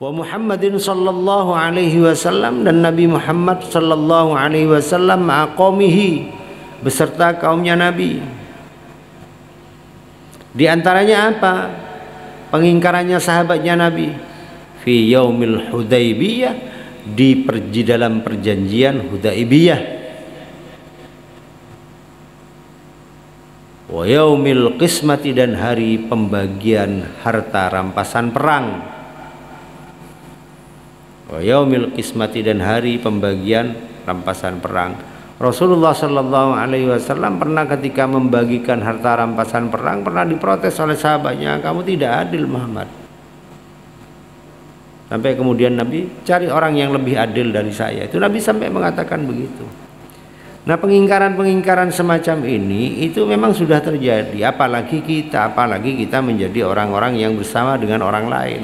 wa Muhammadin sallallahu alaihi wasallam, dan Nabi Muhammad sallallahu alaihi wasallam ma'aqomihi, beserta kaumnya Nabi. Di antaranya apa? Pengingkarannya sahabatnya Nabi fi yaumil Hudaybiyah, di dalam perjanjian Hudaybiyah, wa yaumil qismati, dan hari pembagian harta rampasan perang, wa yaumil qismati, dan hari pembagian rampasan perang. Rasulullah sallallahu alaihi wasallam pernah ketika membagikan harta rampasan perang pernah diprotes oleh sahabatnya, kamu tidak adil Muhammad. Sampai kemudian Nabi, cari orang yang lebih adil dari saya. Itu Nabi sampai mengatakan begitu. Nah, pengingkaran-pengingkaran semacam ini itu memang sudah terjadi, apalagi kita menjadi orang-orang yang bersama dengan orang lain.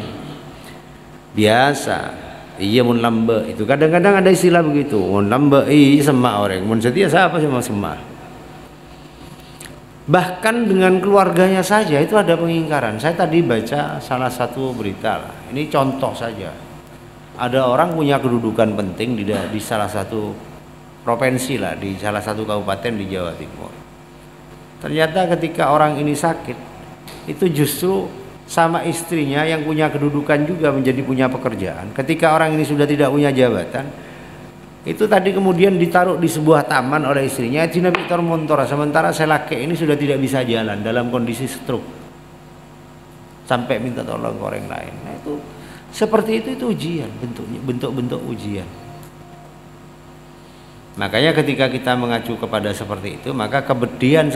Biasa. Iya mun lambe itu kadang-kadang ada istilah begitu, mun lambe semak orang, mun setia siapa sama semak. Bahkan dengan keluarganya saja itu ada pengingkaran. Saya tadi baca salah satu berita lah. Ini contoh saja. Ada orang punya kedudukan penting di salah satu provinsi lah, di salah satu kabupaten di Jawa Timur. Ternyata ketika orang ini sakit, itu justru sama istrinya yang punya kedudukan juga menjadi punya pekerjaan. Ketika orang ini sudah tidak punya jabatan, itu tadi kemudian ditaruh di sebuah taman oleh istrinya, Cina Victor Montora, sementara selaki ini sudah tidak bisa jalan dalam kondisi stroke, sampai minta tolong ke orang lain. Nah, itu seperti itu ujian, bentuk-bentuk ujian. Makanya ketika kita mengacu kepada seperti itu, maka kepedihan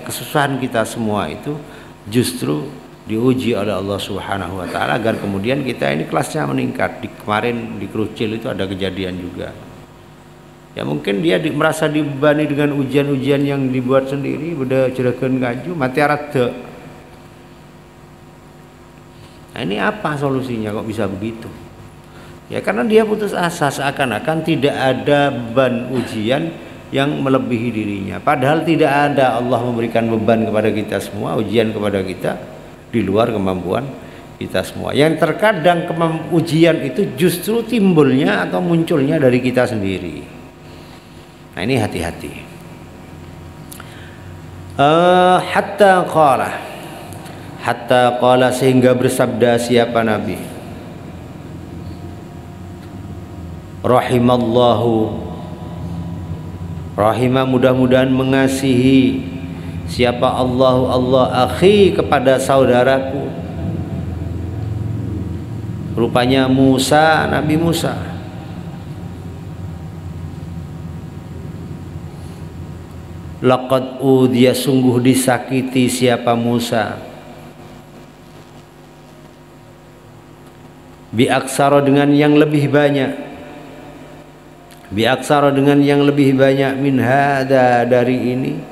kesusahan kita semua itu justru diuji oleh Allah Subhanahu wa taala agar kemudian kita ini kelasnya meningkat. Kemarin di Krucil itu ada kejadian juga. Ya mungkin dia merasa dibebani dengan ujian-ujian yang dibuat sendiri, beda jerakeun kaju mati arade. Nah, ini apa solusinya kok bisa begitu? Ya karena dia putus asa, seakan-akan tidak ada beban ujian yang melebihi dirinya. Padahal tidak ada Allah memberikan beban kepada kita semua, ujian kepada kita di luar kemampuan kita semua. Yang terkadang ujian itu justru timbulnya atau munculnya dari kita sendiri. Nah ini hati-hati. Hatta qala, sehingga bersabda siapa Nabi, rahimah, mudah-mudahan mengasihi siapa Allah akhi, kepada saudaraku, rupanya Musa, Nabi Musa. Laqad udhiya, sungguh disakiti siapa Musa, biaksara, dengan yang lebih banyak, biaksara, dengan yang lebih banyak, min hada, dari ini,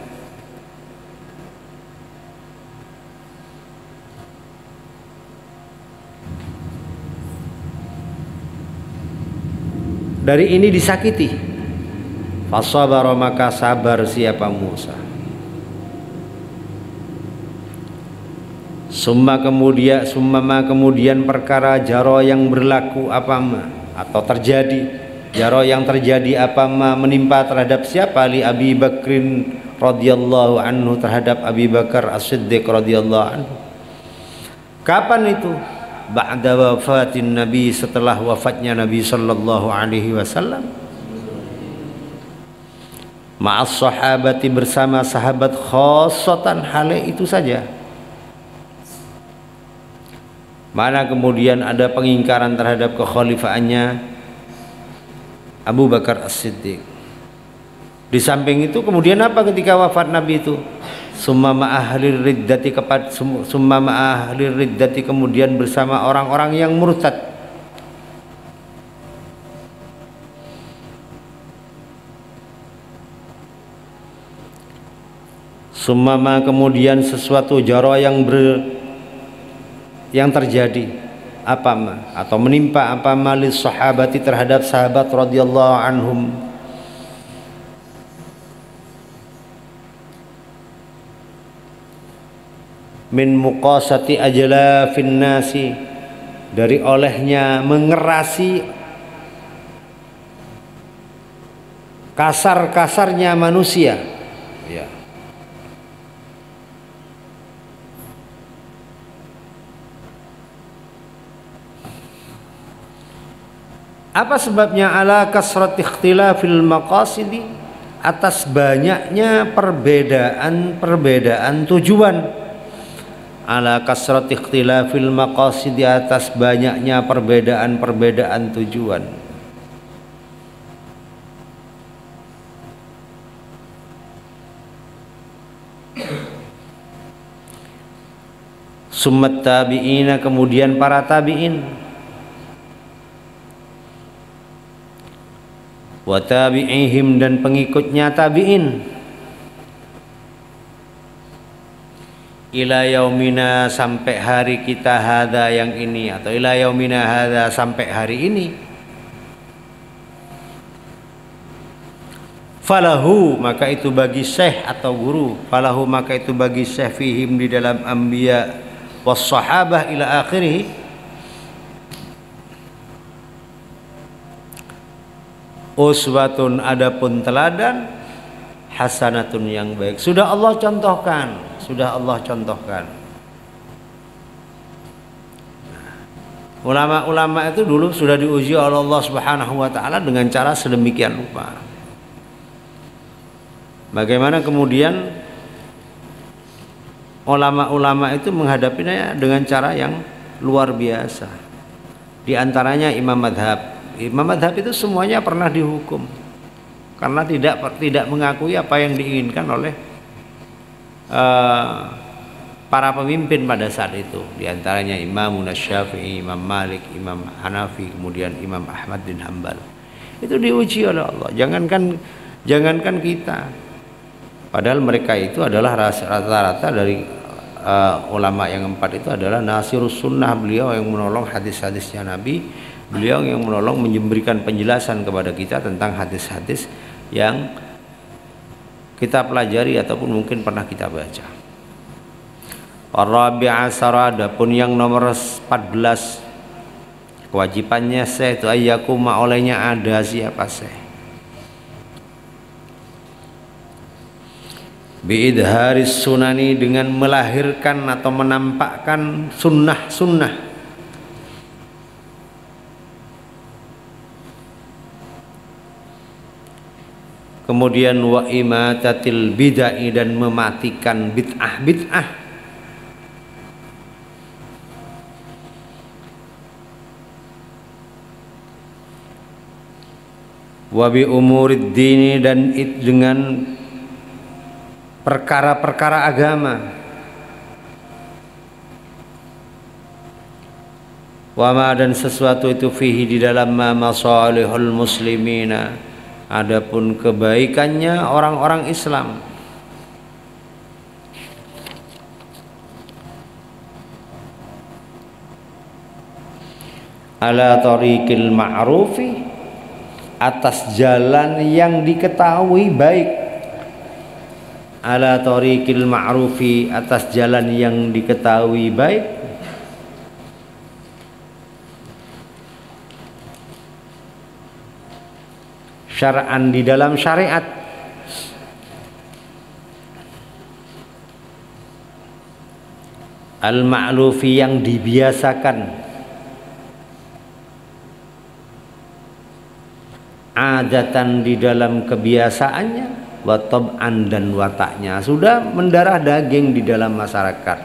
disakiti. Fasabara, maka sabar siapa Musa. Summa kemudian perkara jaro yang berlaku atau terjadi, jaro yang terjadi menimpa terhadap siapa, li Abi Bakrin radhiyallahu anhu, terhadap Abi Bakar As-Siddiq radhiyallahu anhu. Kapan itu? Ba'da wafatin Nabi, setelah wafatnya Nabi sallallahu alaihi wasallam. Ma'as sahabati, bersama sahabat, khossatan, hale itu saja. Mana kemudian ada pengingkaran terhadap kekhalifaannya Abu Bakar As-Siddiq. Di samping itu kemudian apa ketika wafat Nabi itu? Summa ma'ahlir riddati, kemudian bersama orang-orang yang murtad. Summa kemudian sesuatu jaro yang terjadi atau menimpa malis sahabati, terhadap sahabat radhiyallahu anhum, min muqasati ajlafin nasi, dari olehnya mengerasi kasar-kasarnya manusia. Ya. Apa sebabnya? Ala kasrat ikhtilafil maqasidi, atas banyaknya perbedaan tujuan. Ala kasrat ikhtilafil maqasidi, atas banyaknya perbedaan tujuan. Summat tabi'ina, kemudian para tabi'in, wa tabi'ihim, dan pengikutnya tabi'in, ila yaumina, sampai hari kita hadza yang ini, atau ila yaumina hadza, sampai hari ini. Falahu, maka itu bagi syekh atau guru, falahu, maka itu bagi syekh, fihim, di dalam anbiya was sahabah ila akhirih, uswatun, adapun teladan, hasanatun, yang baik. Sudah Allah contohkan. Ulama-ulama itu dulu sudah diuji oleh Allah Subhanahu wa taala dengan cara sedemikian rupa. Bagaimana kemudian ulama-ulama itu menghadapinya dengan cara yang luar biasa. Di antaranya imam madhab. Imam madhab itu semuanya pernah dihukum karena tidak mengakui apa yang diinginkan oleh para pemimpin pada saat itu. Di antaranya Imam Syafi'i, Imam Malik, Imam Hanafi, kemudian Imam Ahmad bin Hanbal. Itu diuji oleh Allah. Jangankan kita. Padahal mereka itu adalah rata-rata dari ulama yang empat itu adalah nasirus sunnah, beliau yang menolong hadis-hadisnya Nabi, beliau yang menolong memberikan penjelasan kepada kita tentang hadis-hadis yang kita pelajari ataupun mungkin pernah kita baca. Ar-rabi'a asara, adapun yang nomor 14, kewajibannya syekh itu ayyakuma, olehnya ada siapa syekh, biidharis sunani, dengan melahirkan atau menampakkan sunnah-sunnah, kemudian wa imatatil bid'ah, dan mematikan bid'ah, wa bi umurid dini, dan dengan perkara-perkara agama, wama, dan sesuatu itu fihi, di dalam masalihul muslimina, adapun kebaikannya orang-orang Islam. Ala tariqil ma'rufi, atas jalan yang diketahui baik. Ala tariqil ma'rufi, atas jalan yang diketahui baik. Syar'an, di dalam syariat. Al-ma'lufi, yang dibiasakan. Adatan, di dalam kebiasaannya. Wa tab'an, dan wataknya, sudah mendarah daging di dalam masyarakat.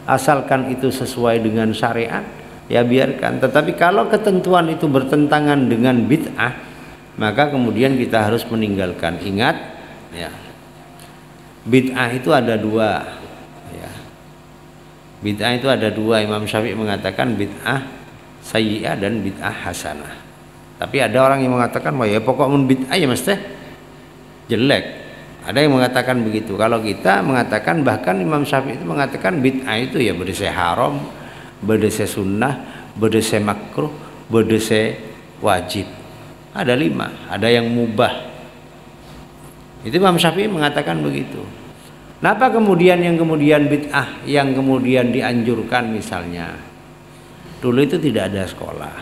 Asalkan itu sesuai dengan syariat, ya biarkan. Tetapi kalau ketentuan itu bertentangan dengan bid'ah, maka kemudian kita harus meninggalkan. Ingat ya, bid'ah itu ada dua ya. Bid'ah itu ada dua. Imam Syafi'i mengatakan bid'ah sayyi'ah dan bid'ah hasanah. Tapi ada orang yang mengatakan, wah ya pokok bid'ah ya mesti jelek. Ada yang mengatakan begitu. Kalau kita mengatakan, bahkan Imam Syafi'i itu mengatakan bid'ah itu ya berdese haram, berdese sunnah, berdese makruh, berdese wajib. Ada 5, ada yang mubah. Itu Imam Syafi'i mengatakan begitu. Kenapa kemudian yang kemudian bid'ah yang kemudian dianjurkan misalnya? Dulu itu tidak ada sekolah.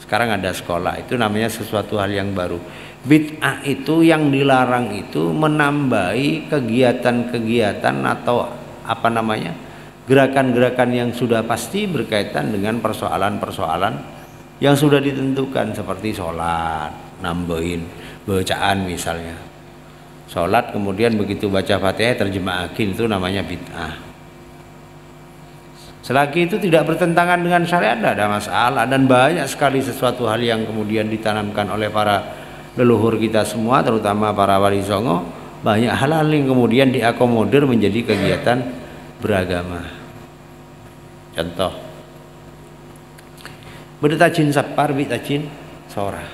Sekarang ada sekolah. Itu namanya sesuatu hal yang baru. Bid'ah itu yang dilarang itu menambahi kegiatan-kegiatan atau apa namanya? Gerakan-gerakan yang sudah pasti berkaitan dengan persoalan-persoalan yang sudah ditentukan seperti sholat, nambahin bacaan misalnya. Sholat kemudian begitu baca Fatihah terjemahin, itu namanya bid'ah. Selagi itu tidak bertentangan dengan syariat tidak ada masalah, dan banyak sekali sesuatu hal yang kemudian ditanamkan oleh para leluhur kita semua, terutama para wali songo. Banyak hal-hal yang kemudian diakomodir menjadi kegiatan beragama. Contoh, bertajin sapar, bertajin sora.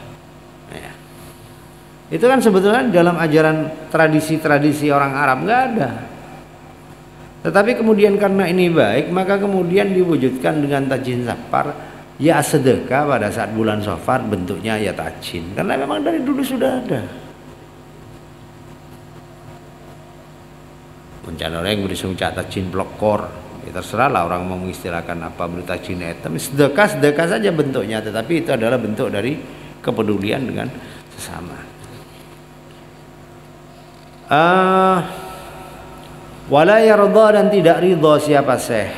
Ya. Itu kan sebetulnya dalam ajaran tradisi-tradisi orang Arab nggak ada. Tetapi kemudian karena ini baik, maka kemudian diwujudkan dengan tajin sapar, ya sedekah pada saat bulan Safar, bentuknya ya tajin. Karena memang dari dulu sudah ada. Mencana orang berisung cak tajin blokor. Ya, terserah lah orang mau mengistilahkan apa bertajin etam. Sedekah saja bentuknya, tetapi itu adalah bentuk dari kepedulian dengan sesama. Wala yarda, dan tidak ridha siapa syekh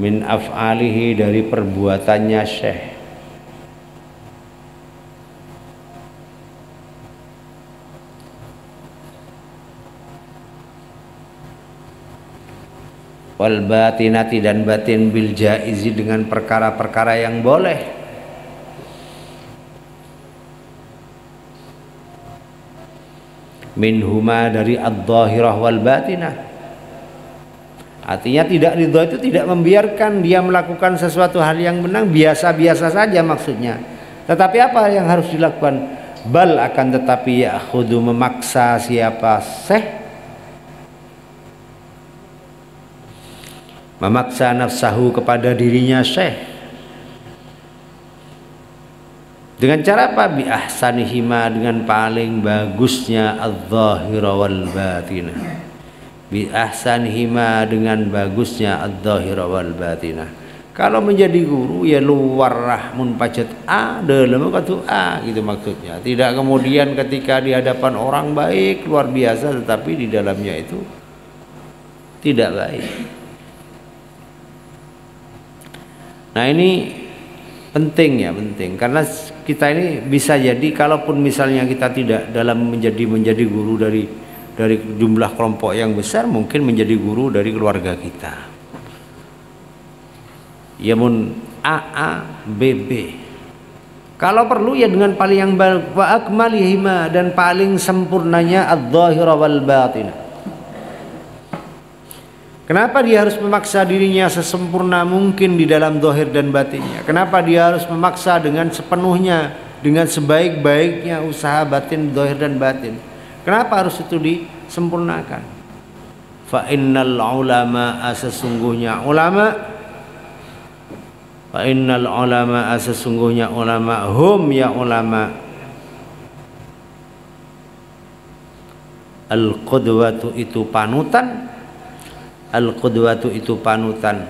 min af'alihi, dari perbuatannya syekh, wal batinati, dan batin, bil jaizi, dengan perkara-perkara yang boleh, minhuma, dari ad-dhahirah wal batinah. Artinya tidak ridha itu tidak membiarkan dia melakukan sesuatu hal yang benar, biasa-biasa saja maksudnya. Tetapi apa yang harus dilakukan? Bal, akan tetapi ya'khudhu, memaksa siapa syekh, memaksa nafsahu, kepada dirinya syekh, dengan cara apa? Bi ahsanihima, dengan paling bagusnya adz-dzahira wal batinah. Bi ahsanihima, dengan bagusnya adz-dzahira wal batinah. Kalau menjadi guru ya luar rahmun pacet a dalam kata a, gitu maksudnya. Tidak kemudian ketika di hadapan orang baik luar biasa, tetapi di dalamnya itu tidak baik. Nah ini penting ya, penting, karena kita ini bisa jadi kalaupun misalnya kita tidak dalam menjadi guru dari jumlah kelompok yang besar, mungkin menjadi guru dari keluarga kita. Ya mun AA BB. Kalau perlu ya dengan paling yang wa akmalihima, dan paling sempurnanya adz-dzahira wal batinah. Kenapa dia harus memaksa dirinya sesempurna mungkin di dalam zahir dan batinnya? Kenapa dia harus memaksa dengan sepenuhnya, dengan sebaik-baiknya usaha batin, zahir dan batin? Kenapa harus itu disempurnakan? Fa innal ulama, sesungguhnya ulama, fa innal ulama, sesungguhnya ulama, hum ya ulama, al qudwatu, itu panutan, al-qudwatu, itu panutan,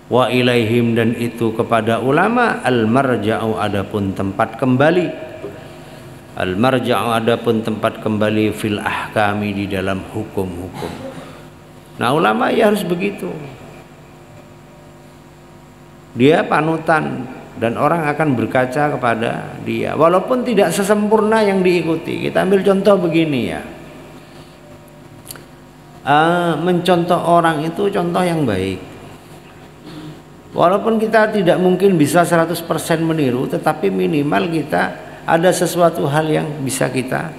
wa ilaihim, dan itu kepada ulama, al-marja'u, adapun tempat kembali, al-marja'u, adapun tempat kembali, fil ahkami, di dalam hukum-hukum. Nah ulama ya harus begitu, dia panutan dan orang akan berkaca kepada dia walaupun tidak sesempurna yang diikuti. Kita ambil contoh begini ya, mencontoh orang itu contoh yang baik, walaupun kita tidak mungkin bisa 100% meniru, tetapi minimal kita ada sesuatu hal yang bisa kita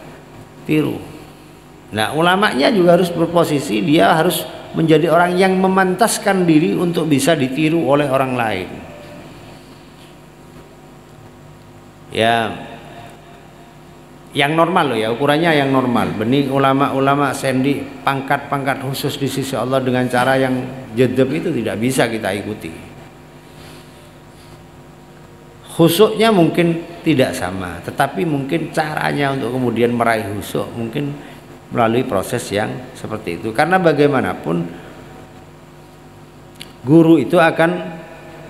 tiru. Nah ulamanya juga harus berposisi, dia harus menjadi orang yang memantaskan diri untuk bisa ditiru oleh orang lain. Ya, yang normal loh ya, ukurannya yang normal. Benih ulama-ulama sendi pangkat-pangkat khusus di sisi Allah dengan cara yang jedeb itu tidak bisa kita ikuti. Khusuknya mungkin tidak sama, tetapi mungkin caranya untuk kemudian meraih khusyuk mungkin melalui proses yang seperti itu. Karena bagaimanapun guru itu akan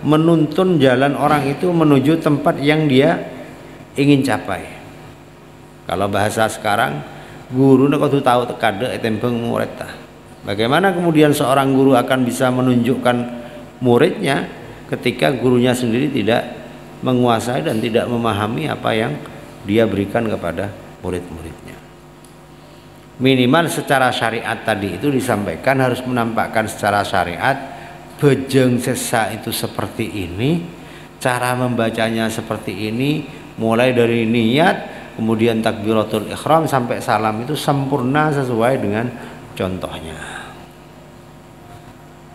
menuntun jalan orang itu menuju tempat yang dia ingin capai. Kalau bahasa sekarang, guru nek kudu tahu tekade tembeng murid ta. Bagaimana kemudian seorang guru akan bisa menunjukkan muridnya ketika gurunya sendiri tidak menguasai dan tidak memahami apa yang dia berikan kepada murid-muridnya. Minimal secara syariat tadi itu disampaikan harus menampakkan secara syariat bejeng sesa itu seperti ini, cara membacanya seperti ini, mulai dari niat kemudian takbiratul ihram sampai salam itu sempurna sesuai dengan contohnya.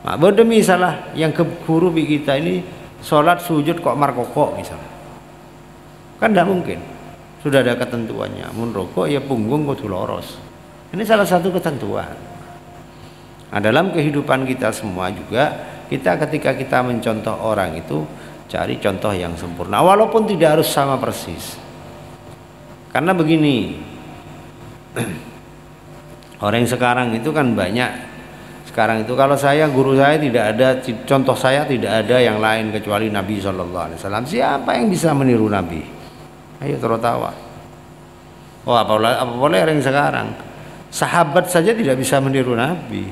Nah, demi salah yang ke guru kita ini sholat sujud kok markokok misalnya, kan tidak mungkin. Sudah ada ketentuannya, mun rokok ya punggung kudu lurus. Ini salah satu ketentuan. Nah, dalam kehidupan kita semua juga kita ketika kita mencontoh orang itu cari contoh yang sempurna, walaupun tidak harus sama persis. Karena begini, orang yang sekarang itu kan banyak. Sekarang itu kalau saya, guru saya tidak ada, contoh saya tidak ada yang lain kecuali Nabi SAW. Siapa yang bisa meniru Nabi? Ayo tertawa. Oh apa boleh orang sekarang? Sahabat saja tidak bisa meniru Nabi.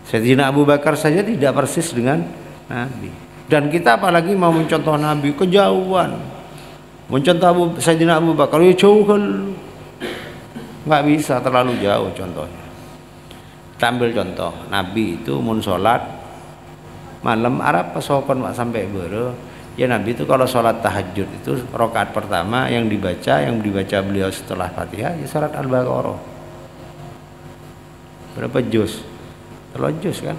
Sayyidina Abu Bakar saja tidak persis dengan Nabi. Dan kita apalagi mau mencontoh Nabi, kejauhan. Mencontoh Sayyidina Abu Bakar, ya jauh kan. Nggak bisa, terlalu jauh contohnya. Kita ambil contoh, Nabi itu mun sholat malam Arab pasokon sampai bere. Ya Nabi itu kalau sholat tahajud itu rakaat pertama yang dibaca beliau setelah Fatihah ya surat Al-Baqarah. Berapa juz? 3 juz kan?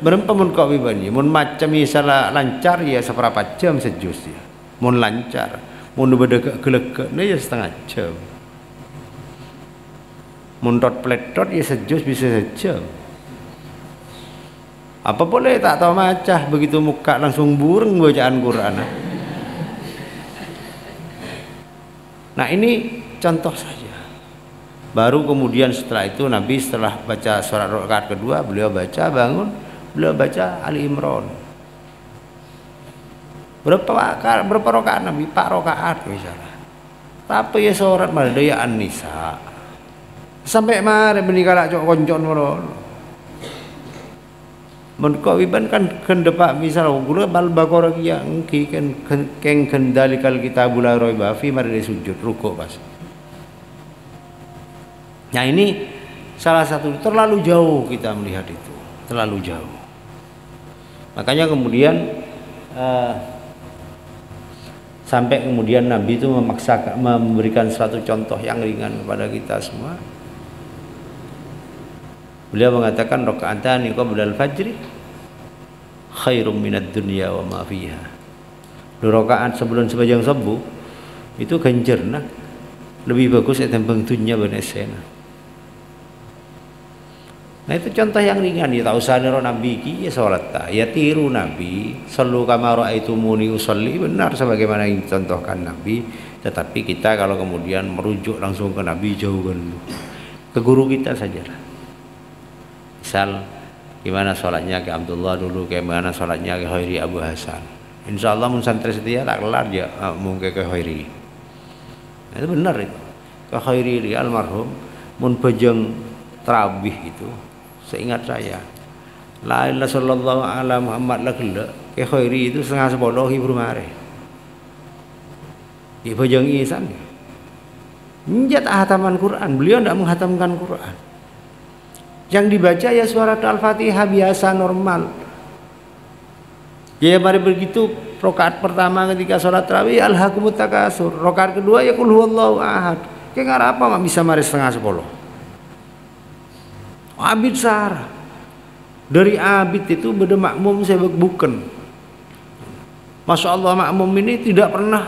Berapa mun kok wibani? Mun macam misalnya lancar ya seberapa jam sejuz ya. Mun lancar, mun beda gelegek ya setengah jam. Muntot pletot ya sejus bisa sejam. Apa boleh tak tahu macah begitu muka langsung burung bacaan Quran. Nah ini contoh saja. Baru kemudian setelah itu Nabi setelah baca surat rakaat kedua beliau baca bangun, beliau baca Ali Imran. Berapa rakaat Nabi? 4 rakaat misalnya. Tapi ya surat Maryam An-Nisa. Sampai mari menikah cok koncon meron. Menko iban kan kendepak misal gula bal Baqarah yang kan keng kendalikal kitabul raiba fi mari sujud rukuk pas. Nah ini salah satu, terlalu jauh kita melihat itu, terlalu jauh. Makanya kemudian sampai kemudian Nabi itu memaksakan memberikan suatu contoh yang ringan kepada kita semua. Beliau mengatakan rakaatani qabla al-fajri khairum minad dunya wa ma fiha. 2 rakaat sebelum sembahyang subuh itu ganjarna lebih bagus timbang dunya ben esena. Nah itu contoh yang ringan ya, tak usah niru Nabi ki ya salat ta. Ya tiru Nabi, sallu kama raaitumuni usolli, benar sebagaimana yang dicontohkan Nabi. Tetapi kita kalau kemudian merujuk langsung ke Nabi jauhkan ke guru kita sajalah. Misal gimana sholatnya ke Abdullah dulu, gimana sholatnya ke Khairi Abu Hasan. Insya Allah mun santri setia tak kelar ya mungkin ke Khairi. Nah, itu benar itu. Ke Khairi almarhum mun bejeng tarawih itu seingat saya. La ilaha sallallahu ala Muhammad la ke Khairi itu 10:30 Ibu mare. Di bejeng isan. Njat hataman Quran, beliau tidak menghatamkan Quran. Yang dibaca ya surat Al-Fatihah biasa normal. Ya mari begitu rakaat pertama ketika sholat tarawih alhaqumut takasur. Rakaat kedua ya qul huwallahu ahad. Kayak ngarep apa bisa mari 9:30. Abid Sarah. Dari abid itu beda makmum saya bukan. Masya Allah makmum ini tidak pernah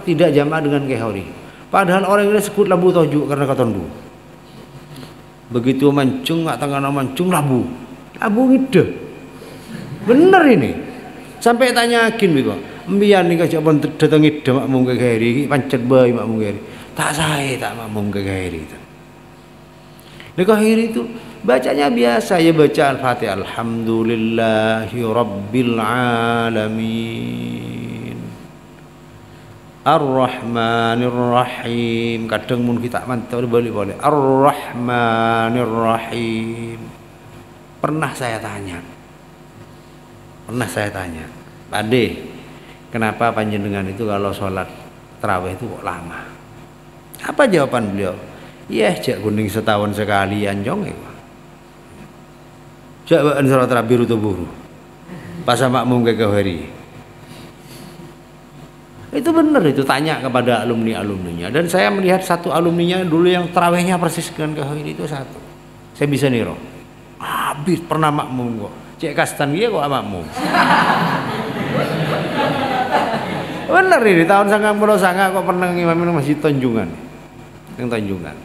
tidak jamaah dengan Kehori. Padahal orang ini sekut labu toju karena katondu. Begitu mancung nggak tengah mancung labu ngide Bener ini. Sampai tanyakin gitu. Mbiyen nika jak pun datangi makmum ke Gairi pancet bae makmum Gairi. Tak sae tak makmum ke Gairi. Nika Gairi itu bacanya biasa ya, baca Al-Fatihah alhamdulillahi rabbil alamin Ar-Rahmanir Rahim. Kadang mun kita mantap balik boleh Ar-Rahmanir Rahim. Pernah saya tanya, Pak De, kenapa panjenengan itu kalau sholat tarawih itu kok lama? Apa jawaban beliau? Ya, jak kuning setahun sekali anjong ya. Jak bakan sholat tarawih itu buru. Pas makmum ke hari. Itu benar, itu tanya kepada alumninya, dan saya melihat satu alumninya dulu yang tarawihnya persis dengan hari itu satu. Saya bisa niro. Habis pernah makmum kok. Cek kastan dia kok makmum. Bener ini tahun 99 kok pernah ngimamin masjid Tanjungan. Yang Tanjungan.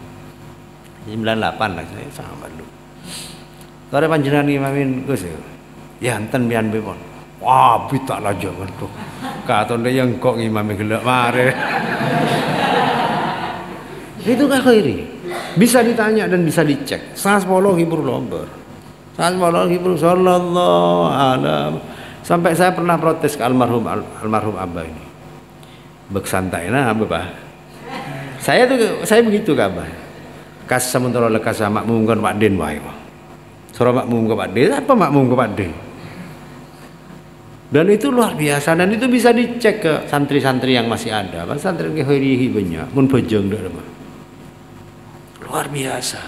98 lah saya sama Bandung. Sore panjenengan ngimamin Gus ya enten pian pun. Wah, bitak lah jangan tuh. Katone yang kok ngimami gelek mare. Itu kan khairi. Bisa ditanya dan bisa dicek. 10 hibur lomber. 10 hibur sallallahu alaihi. Sampai saya pernah protes ke almarhum Abah ini. Bek santai nah Abah. Saya begitu ke Abah. Kas sementara lekas makmum kan Pak Den wae. Suruh makmum ke Pak Den, apa makmum ke Pak Den? Dan itu luar biasa, dan itu bisa dicek ke santri-santri yang masih ada. Pak santri ke hari banyak, mun bejeng dak mah. Luar biasa.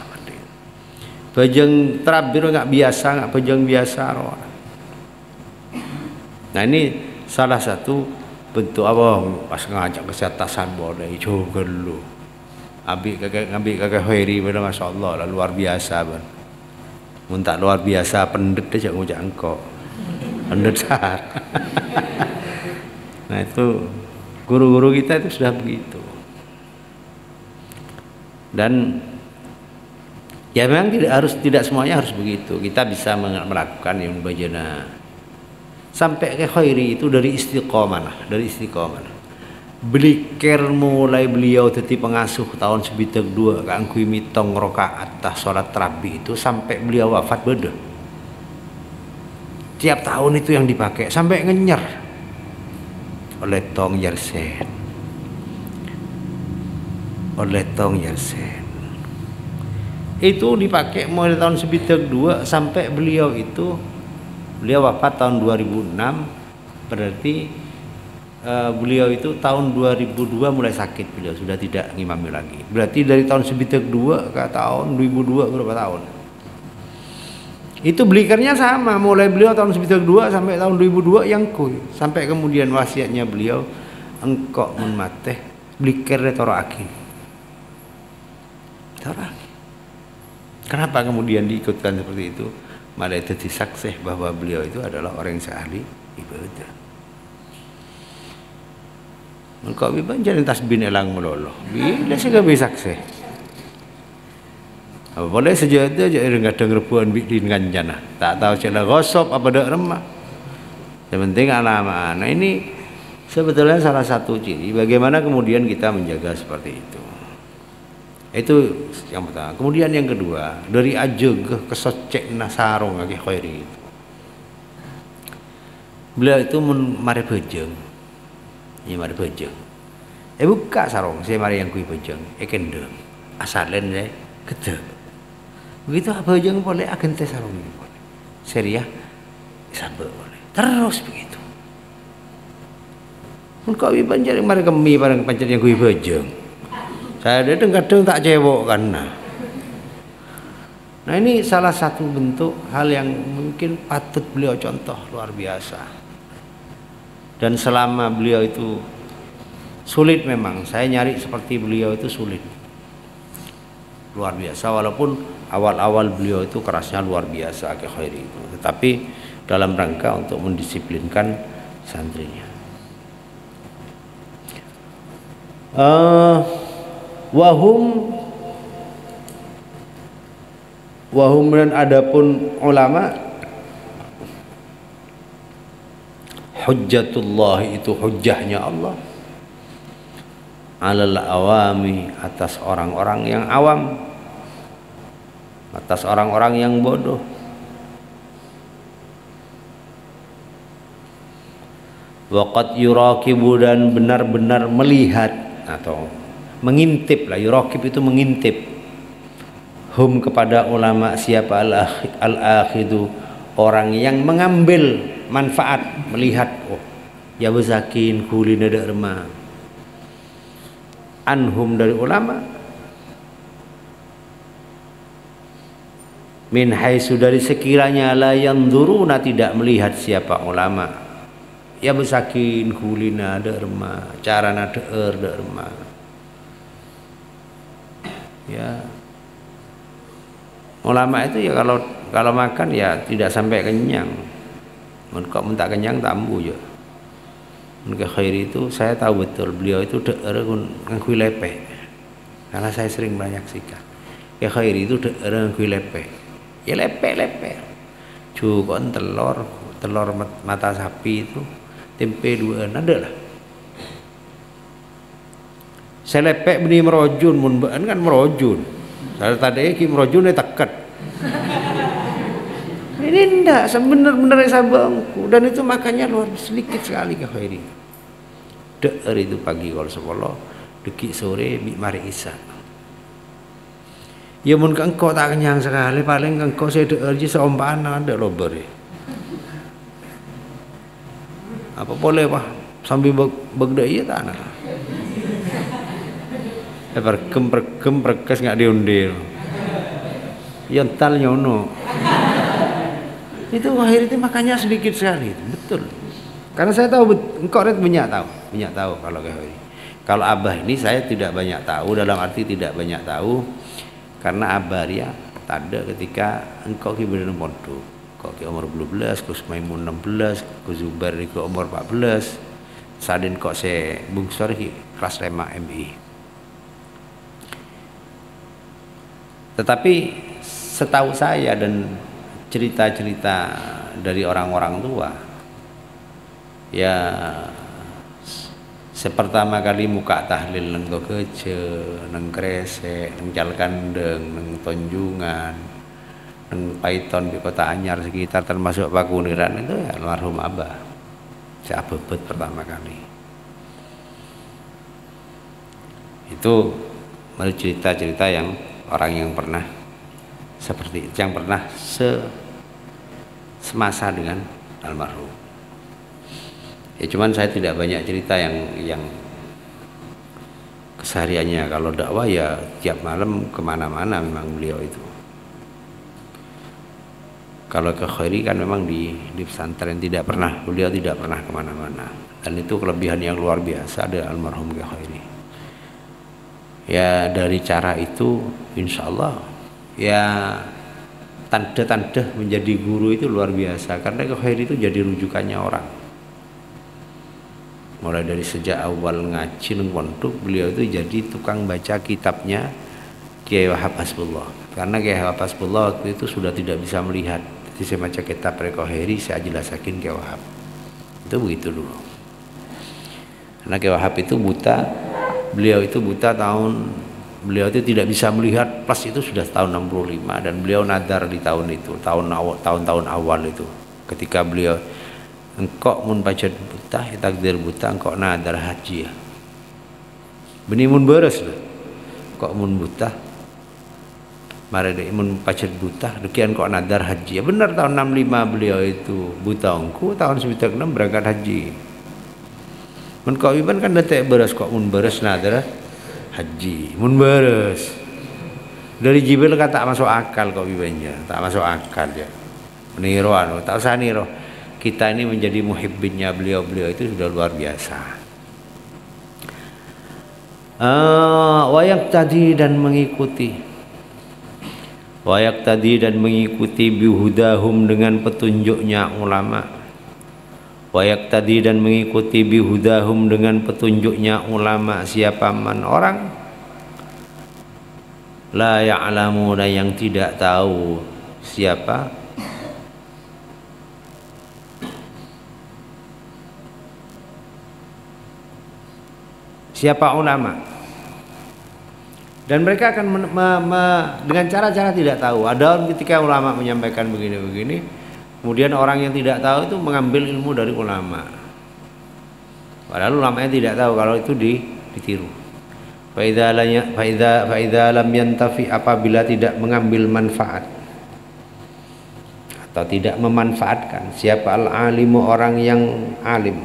Bejeng terabir nggak biasa, nggak bejeng biasa. Nah ini salah satu bentuk apa pas ngajak kesehatan boleh juga lu. Ngambil kakek Heri pada Masya Allah luar biasa ban. Muntak luar biasa pendet aja ngujak engkau. Pendet sar. Nah itu guru-guru kita itu sudah begitu. Dan ya memang tidak semuanya harus begitu. Kita bisa melakukan yang bajana. Sampai ke khairi itu dari istiqomah. Beliker mulai beliau jadi pengasuh tahun 92 kangkui mitong rakaat tah salat tarawih itu sampai beliau wafat beda. Tiap tahun itu yang dipakai sampai ngenyer oleh Tong Yersen. Itu dipakai mulai tahun 92 sampai beliau wafat tahun 2006, berarti beliau itu tahun 2002 mulai sakit, beliau sudah tidak ngimami lagi. Berarti dari tahun 92 ke tahun 2002 berapa tahun? Itu belikernya sama, mulai beliau tahun 92 sampai tahun 2002 yang kuy, sampai kemudian wasiatnya beliau engkok mun mateh blikernya toroaki. Kenapa kemudian diikutkan seperti itu? Malah jadi saksi bahwa beliau itu adalah orang yang seahli ibadah. Engkau biban jadi tasbih elang meloloh. Bila sih gak bisa saksi. Apa boleh sejadah aja ngadeng rebuan bikin ganjana. Tak tahu cila gosop apa dak remah. Yang penting anak-anak. Nah ini sebetulnya salah satu ciri bagaimana kemudian kita menjaga seperti itu. Itu yang pertama. Kemudian yang kedua, dari ajeg ke socek nasarong lagi khairi itu. Beliau itu mari bejeng. Ya mari bejeng. Buka sarong, saya mari yang kui bejeng. Kendeng. Asalen saya gede. Begitu bejeng boleh agen teh sarong ini boleh. Seriah sabar boleh. Terus begitu. Mun kau banjar mari kemi bareng pancen yang kui bejeng. Saya kadang tak cewek kan. Nah ini salah satu bentuk hal yang mungkin patut beliau contoh luar biasa. Dan selama beliau itu sulit memang, saya nyari seperti beliau itu sulit. Luar biasa, walaupun awal-awal beliau itu kerasnya luar biasa ke khairi itu. Tetapi dalam rangka untuk mendisiplinkan santrinya. Wahum dan adapun ulama hujjatullah itu hujjahnya Allah alal awami atas orang-orang yang awam, atas orang-orang yang bodoh. Waqad yuraqibu dan benar-benar melihat atau mengintip lah, yuraqib itu mengintip, hum kepada ulama siapa al-akhidu orang yang mengambil manfaat, melihat oh ya besakin kulina derma anhum dari ulama min haitsu dari sekiranya la yanzuruna tidak melihat siapa ulama ya besakin kulina derma carana derma ya. Ulama itu ya kalau makan ya tidak sampai kenyang. Kok minta kenyang tambu ya. Ke Khairi itu saya tahu betul beliau itu ngangkui lepek. Karena saya sering menyaksikan. Ke Khairi itu ngangkui lepek. Ya lepek. Cukup telur mata sapi itu tempe 2 ada lah. Saya lepek beni merojun mun kan merojun. Saya tadi ki merojun teket. Ini enggak sebenar-benar sabangku dan itu makannya luar sedikit sekali ke Khairi. Deer itu pagi kalau sepuluh, deki sore mari isya. Ya mun engkau tak kenyang sekali paling engkau saya deer je seompaan ada lober. Apa boleh Pak sambil begde iya tak nak. Pergem perkes nggak diundil. Yental nyono. Itu akhir itu makannya sedikit sekali, betul. Karena saya tahu engkau banyak tahu kalau Khairi. Kalau Abah ini saya tidak banyak tahu, dalam arti tidak banyak tahu karena Abah ya tada ketika engkau ki bener pondok. Kau ki umur 12, Gus Maimun 16, Gus Zubair ki umur 14. Sadin kok saya bungsor ki kelas 5 MI. Tetapi setahu saya dan cerita-cerita dari orang-orang tua ya sepertama kali muka tahlil neng Kece, neng Kresek, neng Jalkandeng, neng Tonjungan, neng Paiton di Kota Anyar sekitar termasuk Pakuniran itu ya almarhum Abah saya bebet pertama kali itu menurut cerita-cerita yang orang yang pernah seperti itu, yang pernah semasa dengan almarhum. Ya cuman saya tidak banyak cerita yang kesehariannya. Kalau dakwah ya tiap malam kemana-mana memang beliau itu. Kalau ke Khairi kan memang di pesantren beliau tidak pernah kemana-mana. Dan itu kelebihan yang luar biasa dari almarhum ke Khairi. Ya dari cara itu insya Allah ya tanda-tanda menjadi guru itu luar biasa karena ke Khairi itu jadi rujukannya orang. Mulai dari sejak awal ngaji nang pondok beliau itu jadi tukang baca kitabnya Kiai Wahab Hasbullah. Karena Kiai Wahab Hasbullah waktu itu sudah tidak bisa melihat. Jadi saya baca kitab Khairi saya jelasakin Kiai Wahab. Itu begitu dulu. Karena Kiai Wahab itu buta. Beliau itu buta beliau itu tidak bisa melihat plus itu sudah tahun 65 dan beliau nadar di tahun itu tahun-tahun awal itu ketika beliau engkau mun baca buta takdir buta engkau nadar haji ya benih mun beres lah kok mun buta mari deh mun baca buta dekian kok nadar haji ya benar tahun 65 beliau itu buta engkau tahun 96 berangkat haji mun kau iban kan detek beres kok mun beres nadar haji mun beres dari Jibril kan tak masuk akal kok ibannya tak masuk akal ya niru tak usah niru kita ini menjadi muhibbinnya beliau itu sudah luar biasa. Wayak tadi dan mengikuti bihudahum dengan petunjuknya ulama. Wayak tadi dan mengikuti bihudahum dengan petunjuknya ulama siapa man orang la ya'lamuna yang tidak tahu siapa Siapa ulama? Dan mereka akan dengan cara-cara tidak tahu. Ada ketika ulama menyampaikan begini-begini, kemudian orang yang tidak tahu itu mengambil ilmu dari ulama. Padahal ulamanya tidak tahu kalau itu ditiru. Faidza lam yantafi, apabila tidak mengambil manfaat atau tidak memanfaatkan. Siapa al-alimu, orang yang alim,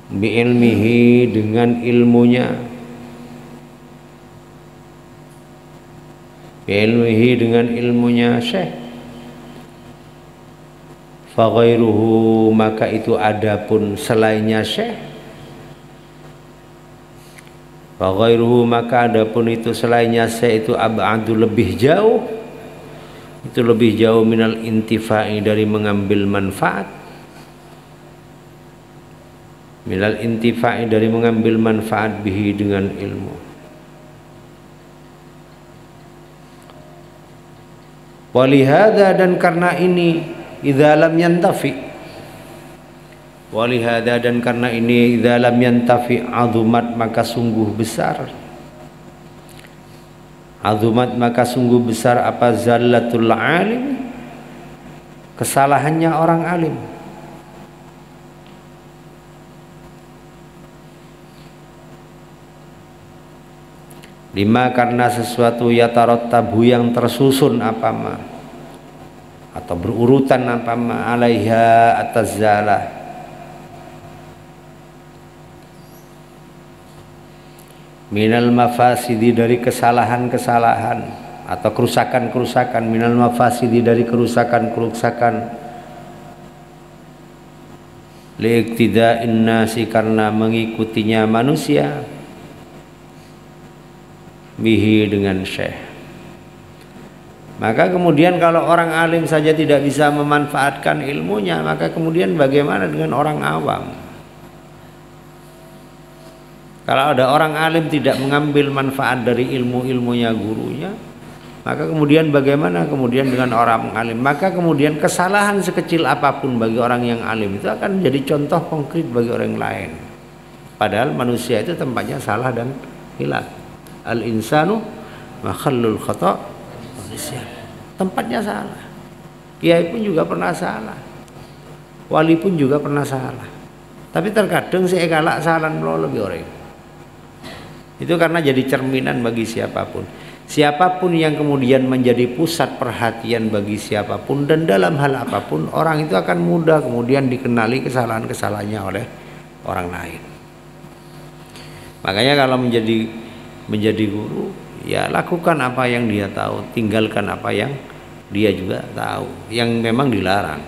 bi ilmihi, dengan ilmunya, bi ilmihi, dengan ilmunya syekh, fa ghairuhu, maka itu adapun selainnya syekh, fa ghairuhu, maka adapun itu selainnya syekh itu ab'adu, lebih jauh, itu lebih jauh minal intifa'i, dari mengambil manfaat, minal intifa'i, dari mengambil manfaat, bihi, dengan ilmu. Walihada, dan karena ini, idza lam yantafi, walihada, dan karena ini, idza lam yantafi, azumat, maka sungguh besar, azumat, maka sungguh besar, apa, zallatul alim, kesalahannya orang alim. Lima, karena sesuatu, yatarattabu, yang tersusun, apa ma, atau berurutan, apa ma, alaiha, atas zalah, minal mafasidi, dari kesalahan-kesalahan atau kerusakan-kerusakan, minal mafasidi, dari kerusakan-kerusakan, liiktida'in nasi, karena mengikutinya manusia, bihi, dengan syekh. Maka kemudian kalau orang alim saja tidak bisa memanfaatkan ilmunya, maka kemudian bagaimana dengan orang awam? Kalau ada orang alim tidak mengambil manfaat dari ilmu-ilmunya gurunya, maka kemudian bagaimana kemudian dengan orang alim? Maka kemudian kesalahan sekecil apapun bagi orang yang alim itu akan menjadi contoh konkret bagi orang lain. Padahal manusia itu tempatnya salah dan hilaf. Al-insanu makhallul khata', tempatnya salah. Kiai pun juga pernah salah, wali pun juga pernah salah. Tapi terkadang si ekalak salah lebih orang. Itu karena jadi cerminan bagi siapapun. Siapapun yang kemudian menjadi pusat perhatian bagi siapapun, dan dalam hal apapun, orang itu akan mudah kemudian dikenali kesalahan-kesalahannya oleh orang lain. Makanya kalau menjadi guru, ya lakukan apa yang dia tahu, tinggalkan apa yang dia juga tahu, yang memang dilarang.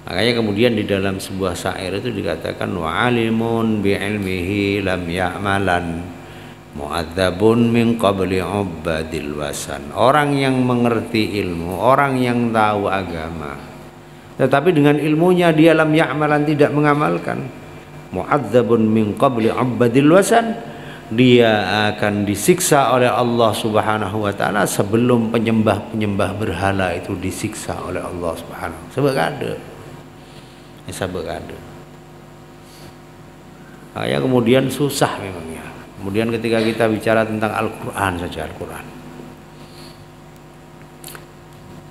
Makanya kemudian di dalam sebuah syair itu dikatakan, wa alimun bi ilmihi lam ya'malan, mu'adzabun min qabli ubadil wasan. Orang yang mengerti ilmu, orang yang tahu agama, tetapi dengan ilmunya dia lam ya'malan, tidak mengamalkan, mu'adzabun min qabli ubadil wasan, dia akan disiksa oleh Allah Subhanahu wa taala sebelum penyembah-penyembah berhala itu disiksa oleh Allah Subhanahu. Sebab ada. Ya, kemudian susah memangnya. Kemudian ketika kita bicara tentang Al-Qur'an saja, Al-Qur'an.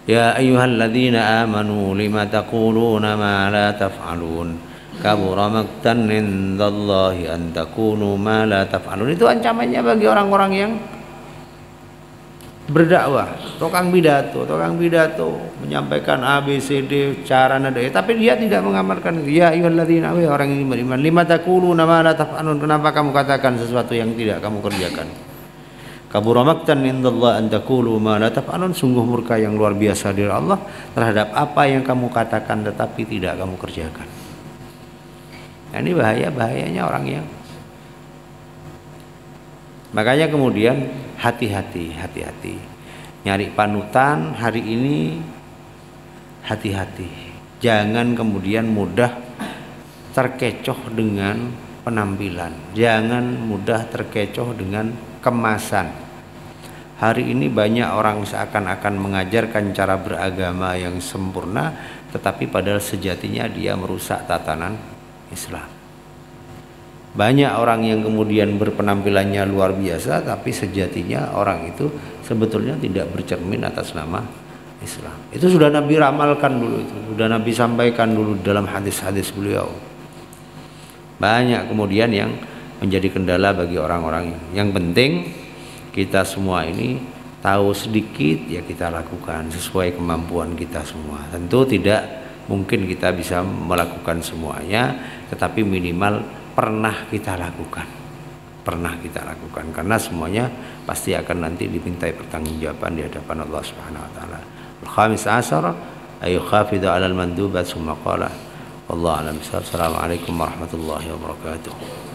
Ya ayyuhalladzina amanu lima taquluna ma la taf'alun. Kabura maqtan indallahi an takunu ma la taf'alun. Itu ancamannya bagi orang-orang yang berdakwah, tukang pidato menyampaikan ABCD cara nada, tapi dia tidak mengamalkan. Ya ayyuhalladzina, orang yang beriman, lima taquluna ma la taf'alun, kenapa kamu katakan sesuatu yang tidak kamu kerjakan? Kabura maqtan indallahi an taqulu ma la taf'alun, sungguh murka yang luar biasa dari Allah terhadap apa yang kamu katakan tetapi tidak kamu kerjakan. Nah, ini bahayanya orang yang, makanya kemudian hati-hati nyari panutan hari ini, hati-hati, jangan kemudian mudah terkecoh dengan penampilan, jangan mudah terkecoh dengan kemasan. hari ini banyak orang seakan-akan mengajarkan cara beragama yang sempurna, tetapi padahal sejatinya dia merusak tatanan Islam. Banyak orang yang kemudian berpenampilannya luar biasa, tapi sejatinya orang itu sebetulnya tidak bercermin atas nama Islam. Itu sudah Nabi ramalkan dulu, itu sudah Nabi sampaikan dulu dalam hadis-hadis beliau. Banyak kemudian yang menjadi kendala bagi orang-orang. Yang penting kita semua ini tahu sedikit, ya kita lakukan sesuai kemampuan kita semua. Tentu tidak mungkin kita bisa melakukan semuanya, tetapi minimal pernah kita lakukan. Pernah kita lakukan, karena semuanya pasti akan nanti dimintai pertanggungjawaban di hadapan Allah Subhanahu wa taala. Al-khamis ashar ay khafidu 'ala al-mandubat summa qala wallahu a'lam. Assalamualaikum warahmatullahi wabarakatuh.